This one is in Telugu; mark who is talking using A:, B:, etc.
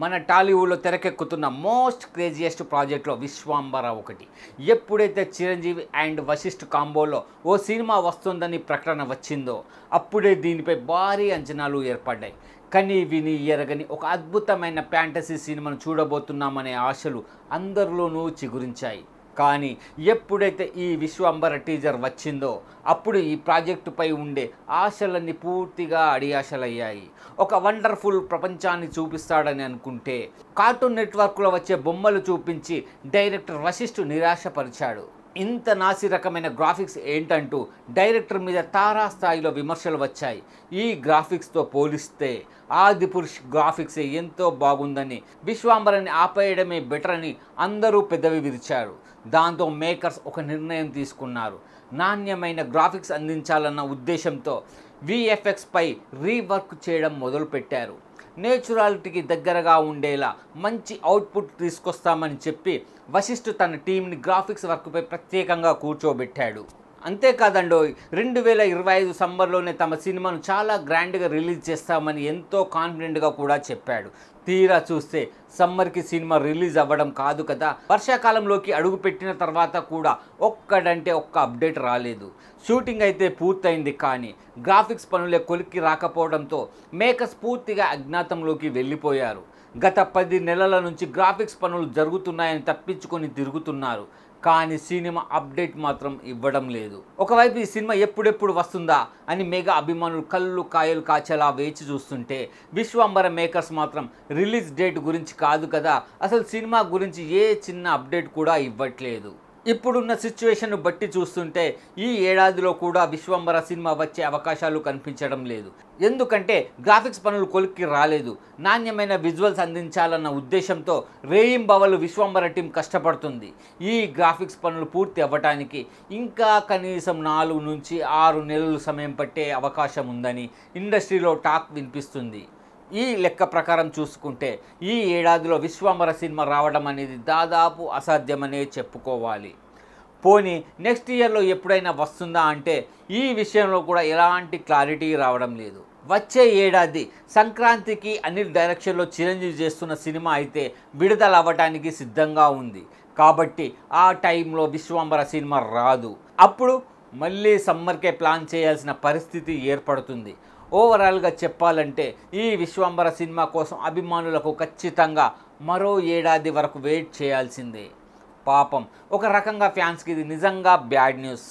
A: మన టాలీవుడ్లో తెరకెక్కుతున్న మోస్ట్ క్రేజియస్ట్ ప్రాజెక్ట్లో విశ్వాంబర ఒకటి. ఎప్పుడైతే చిరంజీవి అండ్ వశిష్ఠ్ కాంబోలో ఓ సినిమా వస్తుందని ప్రకటన వచ్చిందో అప్పుడే దీనిపై భారీ అంచనాలు ఏర్పడ్డాయి. కని విని ఎరగని ఒక అద్భుతమైన ఫ్యాంటసీ సినిమాను చూడబోతున్నామనే ఆశలు అందరిలోనూ చిగురించాయి. కానీ ఎప్పుడైతే ఈ విశ్వాంబర టీజర్ వచ్చిందో అప్పుడు ఈ ప్రాజెక్టుపై ఉండే ఆశలన్నీ పూర్తిగా అడియాశలయ్యాయి. ఒక వండర్ఫుల్ ప్రపంచాన్ని చూపిస్తాడని అనుకుంటే కార్టూన్ నెట్వర్క్లో వచ్చే బొమ్మలు చూపించి డైరెక్టర్ వశిష్ఠ్ నిరాశపరిచాడు. ఇంత నాసి రకమైన గ్రాఫిక్స్ ఏంటంటూ డైరెక్టర్ మీద తారాస్థాయిలో విమర్శలు వచ్చాయి. ఈ గ్రాఫిక్స్తో పోలిస్తే ఆదిపురుష్ గ్రాఫిక్స్ ఎంతో బాగుందని, విశ్వాంబరని ఆపేయడమే బెటర్ అని అందరూ పెదవి విరిచారు. దాంతో మేకర్స్ ఒక నిర్ణయం తీసుకున్నారు. నాణ్యమైన గ్రాఫిక్స్ అందించాలన్న ఉద్దేశంతో విఎఫ్ఎక్స్పై రీవర్క్ చేయడం మొదలుపెట్టారు. నేచురాలిటీకి దగ్గరగా ఉండేలా మంచి అవుట్పుట్ తీసుకొస్తామని చెప్పి వశిష్ఠ్ తన టీంని గ్రాఫిక్స్ వర్క్పై ప్రత్యేకంగా కూర్చోబెట్టాడు. అంతేకాదండో 2025 సమ్మర్లోనే తమ సినిమాను చాలా గ్రాండ్గా రిలీజ్ చేస్తామని ఎంతో కాన్ఫిడెంట్గా కూడా చెప్పాడు. తీరా చూస్తే సమ్మర్కి సినిమా రిలీజ్ అవ్వడం కాదు కదా, వర్షాకాలంలోకి అడుగుపెట్టిన తర్వాత కూడా ఒక్కడంటే ఒక్క అప్డేట్ రాలేదు. షూటింగ్ అయితే పూర్తయింది, కానీ గ్రాఫిక్స్ పనులే కొలిక్కి రాకపోవడంతో మేకర్స్ పూర్తిగా అజ్ఞాతంలోకి వెళ్ళిపోయారు. గత 10 నెలల నుంచి గ్రాఫిక్స్ పనులు జరుగుతున్నాయని తప్పించుకొని తిరుగుతున్నారు, కానీ సినిమా అప్డేట్ మాత్రం ఇవ్వడం లేదు. ఒకవైపు ఈ సినిమా ఎప్పుడెప్పుడు వస్తుందా అని మెగా అభిమానులు కళ్ళు కాయలు కాచేలా వేచి చూస్తుంటే విశ్వాంబర మేకర్స్ మాత్రం రిలీజ్ డేట్ గురించి కాదు కదా, అసలు సినిమా గురించి ఏ చిన్న అప్డేట్ కూడా ఇవ్వట్లేదు. ఇప్పుడున్న సిచ్యువేషన్ను బట్టి చూస్తుంటే ఈ ఏడాదిలో కూడా విశ్వాంబర సినిమా వచ్చే అవకాశాలు కనిపించడం లేదు. ఎందుకంటే గ్రాఫిక్స్ పనులు కొలిక్కి రాలేదు. నాణ్యమైన విజువల్స్ అందించాలన్న ఉద్దేశంతో రేయింబవలు విశ్వాంబర టీం కష్టపడుతుంది. ఈ గ్రాఫిక్స్ పనులు పూర్తి అవ్వటానికి ఇంకా కనీసం 4 నుంచి 6 నెలలు సమయం పట్టే అవకాశం ఉందని ఇండస్ట్రీలో టాక్ వినిపిస్తుంది. ఈ లెక్క ప్రకారం చూసుకుంటే ఈ ఏడాదిలో విశ్వాంబర సినిమా రావడం అనేది దాదాపు అసాధ్యమనే చెప్పుకోవాలి. పోనీ నెక్స్ట్ ఇయర్లో ఎప్పుడైనా వస్తుందా అంటే ఈ విషయంలో కూడా ఎలాంటి క్లారిటీ రావడం లేదు. వచ్చే ఏడాది సంక్రాంతికి అనిల్ డైరెక్షన్లో చిరంజీవి చేస్తున్న సినిమా అయితే విడుదల అవ్వటానికి సిద్ధంగా ఉంది. కాబట్టి ఆ టైంలో విశ్వాంబర సినిమా రాదు. అప్పుడు మళ్ళీ సమ్మర్కే ప్లాన్ చేయాల్సిన పరిస్థితి ఏర్పడుతుంది. ఓవరాల్గా చెప్పాలంటే ఈ విశ్వాంబర సినిమా కోసం అభిమానులకు ఖచ్చితంగా మరో ఏడాది వరకు వెయిట్ చేయాల్సిందే. పాపం, ఒక రకంగా ఫ్యాన్స్కి ఇది నిజంగా బ్యాడ్ న్యూస్.